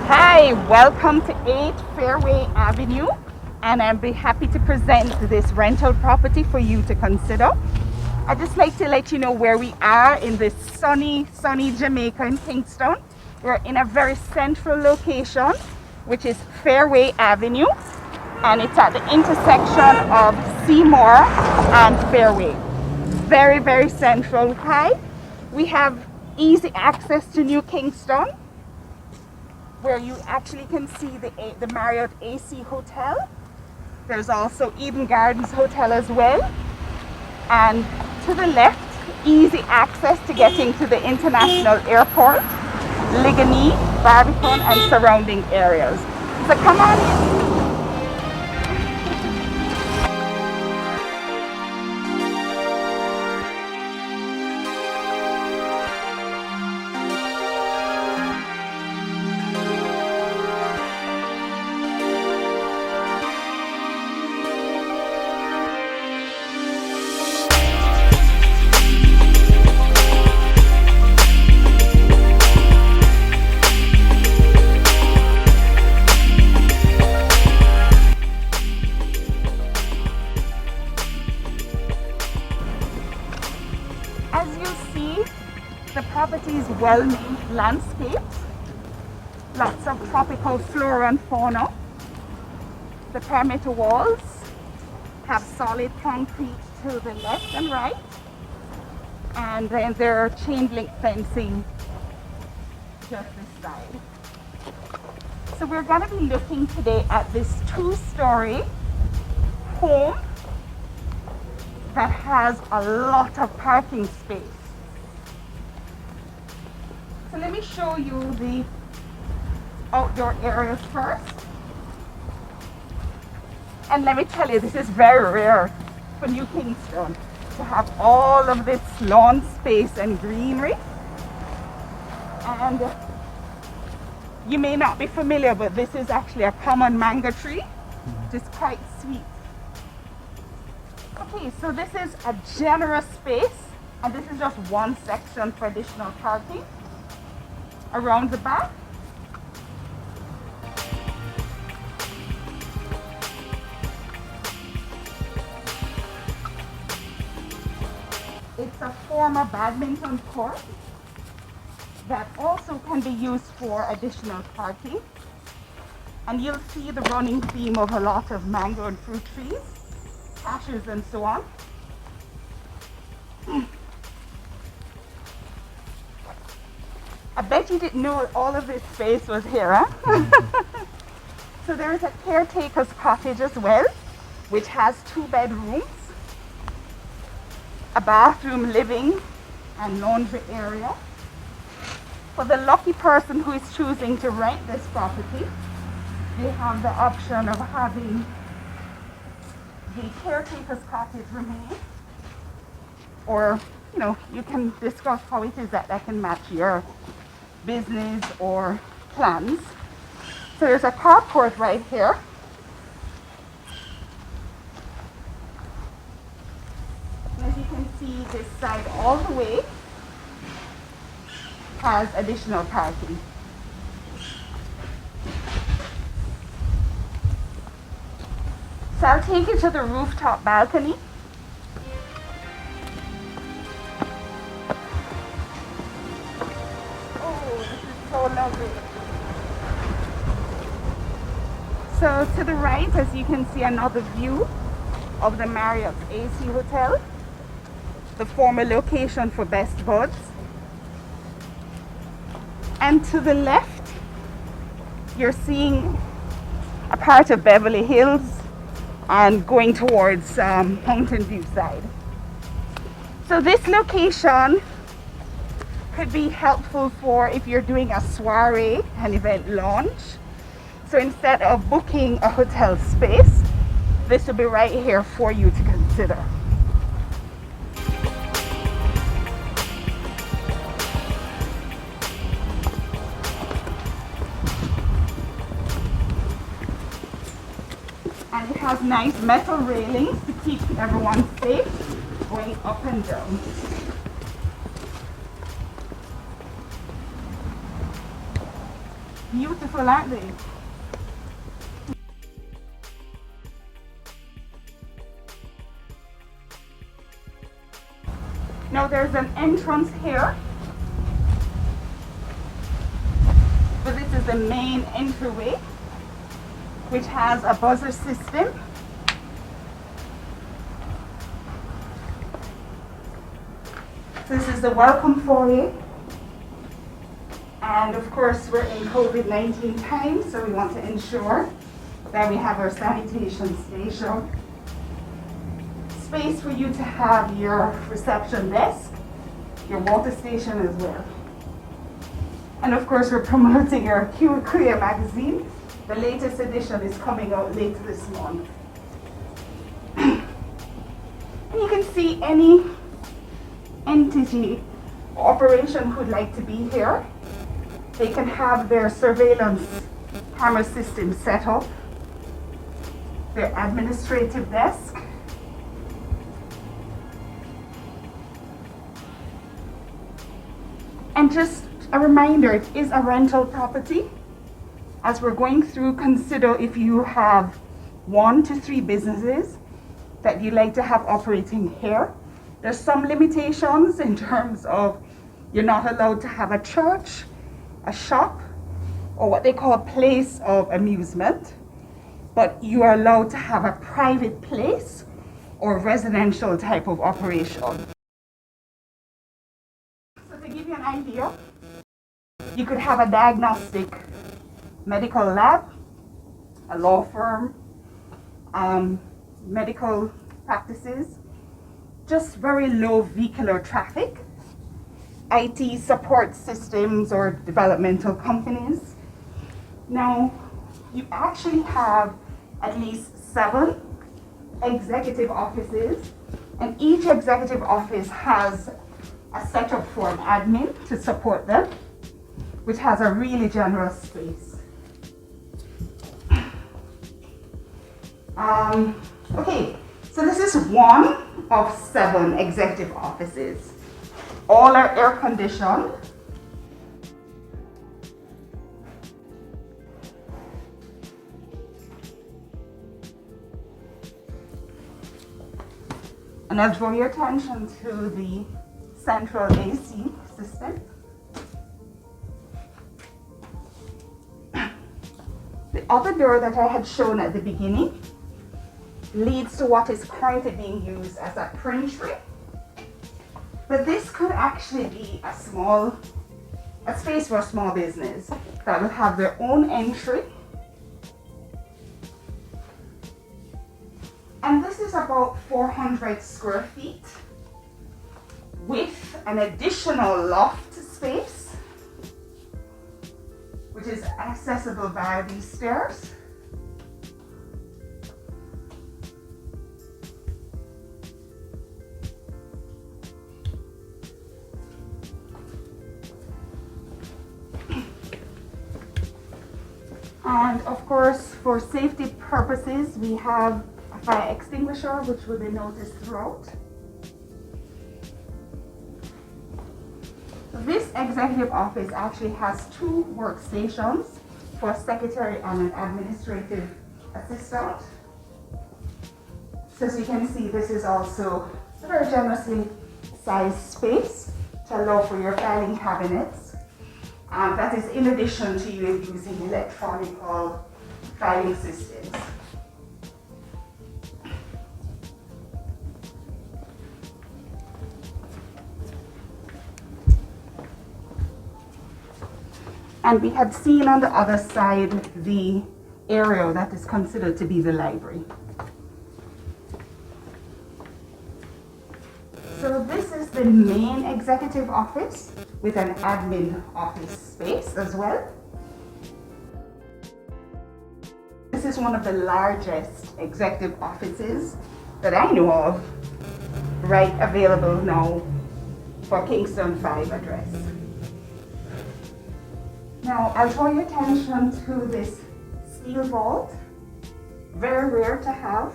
Hi, welcome to 8 Fairway Avenue, and I'll be happy to present this rental property for you to consider. I'd just like to let you know where we are in this sunny Jamaica in Kingston. We're in a very central location, which is Fairway Avenue, and it's at the intersection of Seymour and Fairway. Very central. Hi, we have easy access to New Kingston, where you actually can see the Marriott AC Hotel. There's also Eden Gardens Hotel as well. And to the left, easy access to getting to the international airport, Liguanea, Barbican and surrounding areas. So come on in. As you see, the property is well landscaped, lots of tropical flora and fauna. The perimeter walls have solid concrete to the left and right, and then there are chain link fencing just this side. So we're going to be looking today at this 2-story home that has a lot of parking space. So let me show you the outdoor areas first. And let me tell you, this is very rare for New Kingston to have all of this lawn space and greenery. And you may not be familiar, but this is actually a common mango tree, which is quite sweet. Okay, so this is a generous space, and this is just one section for additional parking. Around the back, it's a former badminton court that also can be used for additional parking. And you'll see the running theme of a lot of mango and fruit trees, cashews and so on. I bet you didn't know all of this space was here, huh? So there is a caretaker's cottage as well, which has 2 bedrooms, a bathroom, living and laundry area. For the lucky person who is choosing to rent this property, they have the option of having the caretaker's cottage remain, or you can discuss how it is that can match your business or plans. So there's a carport right here. As you can see, this side all the way has additional parking. So I'll take you to the rooftop balcony. Oh, this is so lovely. So to the right, as you can see, another view of the Marriott AC Hotel, the former location for Best Buds. And to the left, you're seeing a part of Beverly Hills and going towards Mountain View side. So this location could be helpful for if you're doing a soiree, an event launch. So instead of booking a hotel space, this will be right here for you to consider. And it has nice metal railings to keep everyone safe going up and down. beautiful, aren't they? Now there's an entrance here, but this is the main entryway, which has a buzzer system. This is the welcome foyer. And of course, we're in COVID-19 times, so we want to ensure that we have our sanitation station. Space for you to have your reception desk, your water station as well. And of course, we're promoting our Queer magazine. The latest edition is coming out later this month. And you can see any entity or operation who would like to be here. They can have their surveillance camera system set up, their administrative desk, and just a reminder, it is a rental property. As we're going through, consider if you have 1 to 3 businesses that you like to have operating here. There's some limitations in terms of you're not allowed to have a church, a shop, or what they call a place of amusement, but you are allowed to have a private place or residential type of operation. So to give you an idea, you could have a diagnostic medical lab, a law firm, medical practices, just very low vehicular traffic, IT support systems or developmental companies. Now, you actually have at least 7 executive offices, and each executive office has a setup for an admin to support them, which has a really generous space. Okay, so this is one of 7 executive offices. All are air conditioned. And I'll draw your attention to the central AC system. The other door that I had shown at the beginning leads to what is currently being used as a printery. But this could actually be a space for a small business that will have their own entry. And this is about 400 square feet with an additional loft space, which is accessible via these stairs. And of course, for safety purposes, we have a fire extinguisher, which will be noticed throughout. This executive office actually has 2 workstations for a secretary and an administrative assistant. So as you can see, this is also a very generously sized space to allow for your filing cabinets. That is in addition to you using electronic filing systems. And we had seen on the other side the area that is considered to be the library. So this is the main executive office with an admin office space as well. This is one of the largest executive offices that I know of right available now for Kingston 5 address. Now I'll draw your attention to this steel vault. Very rare to have,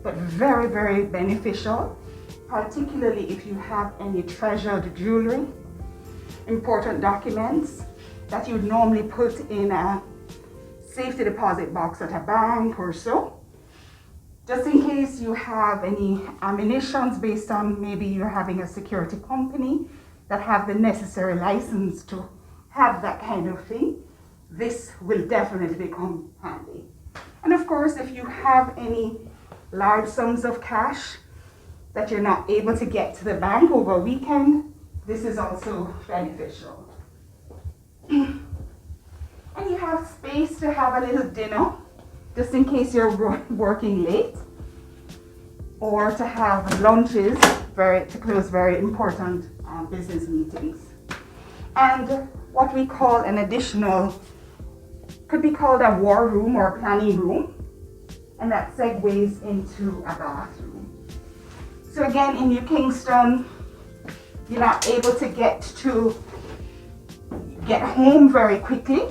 but very, very beneficial, particularly if you have any treasured jewelry, important documents, that you would normally put in a safety deposit box at a bank or so, just in case you have any ammunitions based on maybe you're having a security company that have the necessary license to have that kind of thing. This will definitely come handy. And of course, if you have any large sums of cash that you're not able to get to the bank over a weekend, this is also beneficial. And you have space to have a little dinner, just in case you're working late, or to have lunches to close very important business meetings. And what we call an additional, could be called a war room or planning room, and that segues into a bathroom. So again, in New Kingston, you're not able to get home very quickly.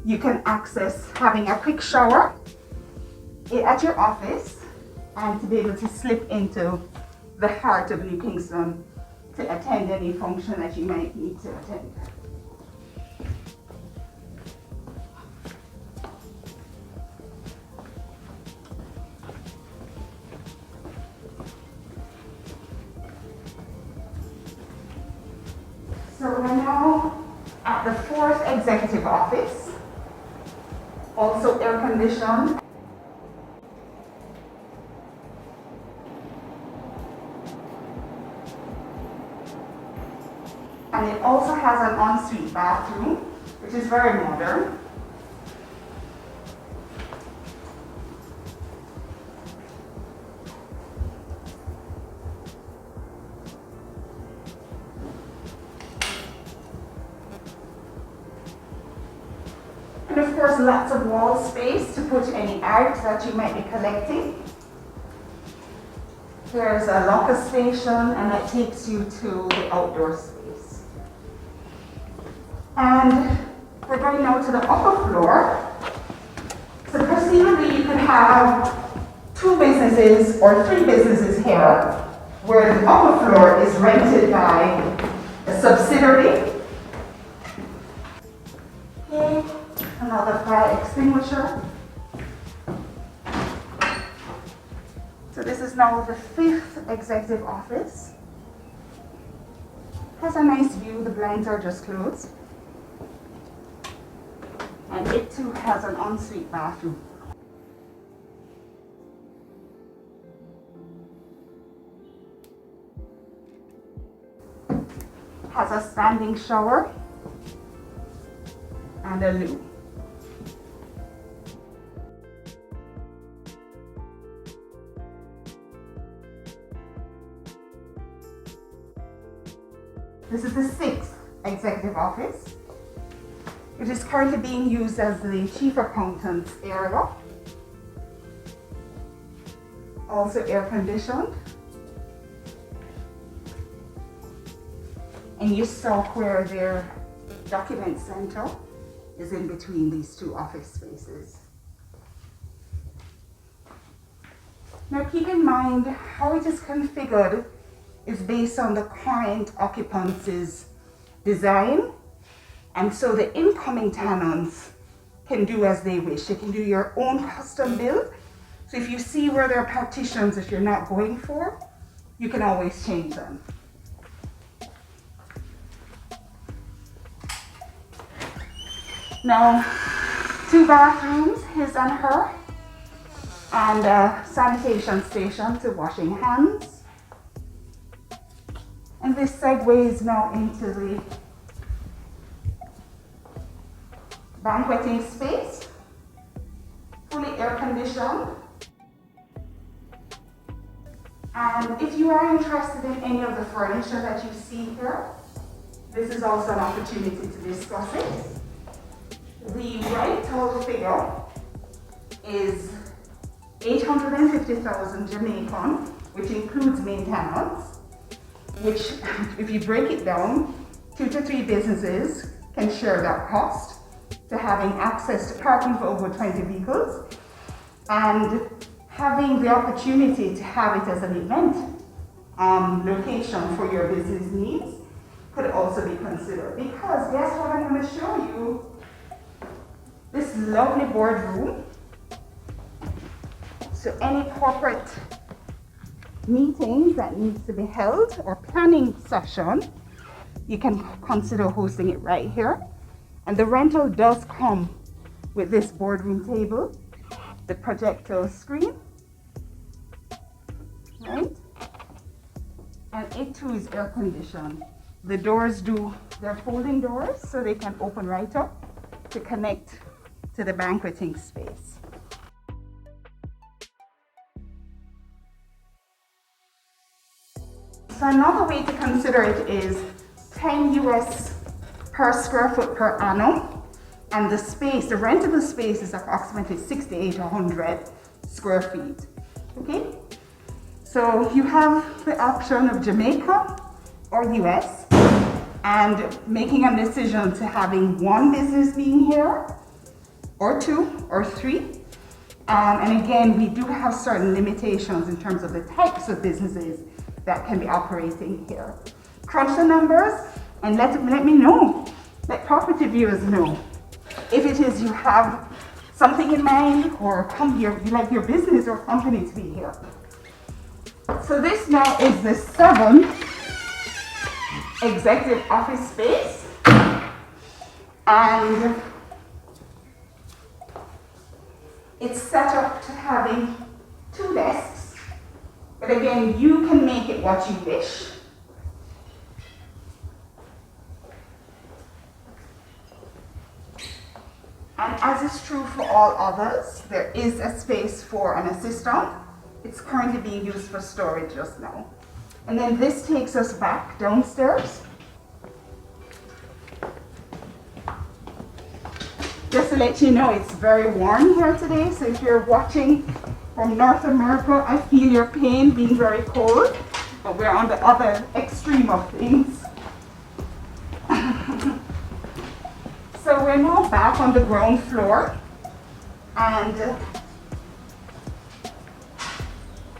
You can access having a quick shower at your office and to be able to slip into the heart of New Kingston to attend any function that you might need to attend. So we're now at the 4th executive office, also air conditioned. And it also has an ensuite bathroom, which is very modern. And of course, lots of wall space to put any art that you might be collecting. There's a locker station, and that takes you to the outdoor space. And we're going now to the upper floor. So presumably you could have 2 businesses or 3 businesses here, where the upper floor is rented by a subsidiary. Okay, another fire extinguisher. So this is now the 5th executive office. Has a nice view, the blinds are just closed. And it too has an ensuite bathroom. Has a standing shower and a loo. This is the 6th executive office. It is currently being used as the chief accountant's area. Also air conditioned. And you saw where their document center is in between these 2 office spaces. Now keep in mind how it is configured is based on the current occupant's design. And so the incoming tenants can do as they wish. You can do your own custom build. So if you see where there are partitions that you're not going for, you can always change them. Now, 2 bathrooms, his and her, and a sanitation station to washing hands. And this segues now into the banqueting space, fully air conditioned. And if you are interested in any of the furniture that you see here, this is also an opportunity to discuss it. The rental figure is 850,000 Jamaican, which includes maintenance, which if you break it down, 2 to 3 businesses can share that cost to having access to parking for over 20 vehicles and having the opportunity to have it as an event location for your business needs could also be considered. Because guess what I'm going to show you? This lovely boardroom. So any corporate meetings that needs to be held or planning session, you can consider hosting it right here. And the rental does come with this boardroom table, the projector screen, right? And it too is air conditioned. The doors they're folding doors, so they can open right up to connect to the banqueting space. So another way to consider it is 10 US per square foot per annum, and the space, the rentable space is approximately 68 to 100 square feet. Okay, so you have the option of Jamaica or US, and making a decision to having one business being here, or two, or three. And again, we do have certain limitations in terms of the types of businesses that can be operating here. Crunch the numbers and let me know, let property viewers know if it is you have something in mind or you like your business or company to be here. So this now is the 7th executive office space, and it's set up to having 2 desks, but again, you can make it what you wish. And as is true for all others, there is a space for an assistant. It's currently being used for storage just now. And then this takes us back downstairs. Just to let you know, it's very warm here today, so if you're watching from North America, I feel your pain being very cold, but we're on the other extreme of things. So we're now back on the ground floor, and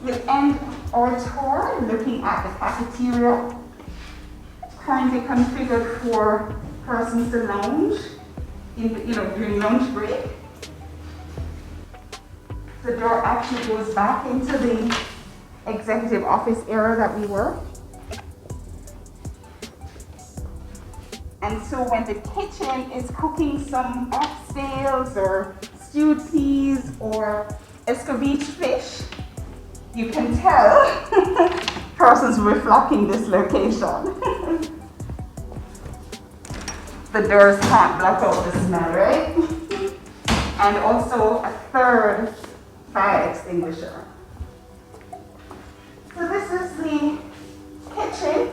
we'll end our tour looking at the cafeteria, currently configured for persons to lounge during lunch break. The door actually goes back into the executive office area that we were. And so when the kitchen is cooking some oxtails or stewed peas or escovitch fish, you can tell persons were flocking this location. The doors can't block out the smell, right? And also a 3rd fire extinguisher. So this is the kitchen,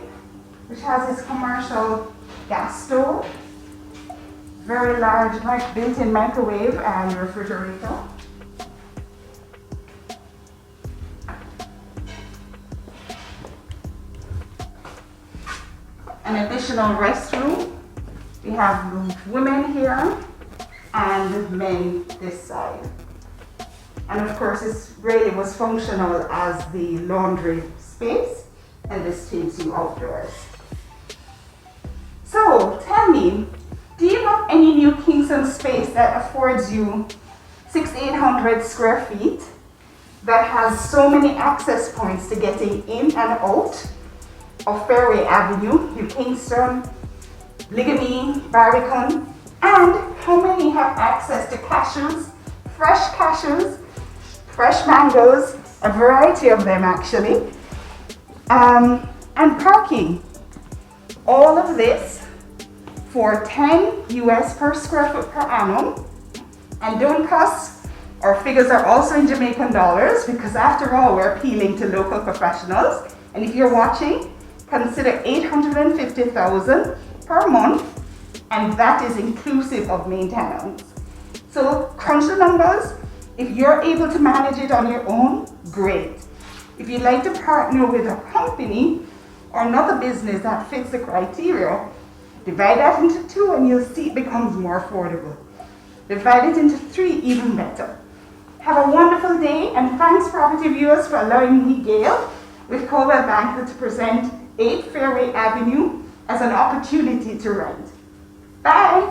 which has its commercial gas stove, very large built-in microwave and refrigerator. An additional restroom. We have women here and men this side. And of course, this really was functional as the laundry space, and this takes you outdoors. So tell me, do you have any New Kingston space that affords you 600-800 square feet that has so many access points to getting in and out of Fairway Avenue, New Kingston, Liguanea, Barbican, and how many have access to cashews, fresh mangoes, a variety of them actually, and parking. All of this for 10 US per square foot per annum. And don't cuss, our figures are also in Jamaican dollars, because after all, we're appealing to local professionals. And if you're watching, consider 850,000 per month, and that is inclusive of maintenance. So crunch the numbers. If you're able to manage it on your own, great. If you'd like to partner with a company or another business that fits the criteria, divide that into 2 and you'll see it becomes more affordable. Divide it into 3, even better. Have a wonderful day, and thanks property viewers for allowing me, Gail, with Colwell Banker to present 8 Fairway Avenue as an opportunity to rent. Bye.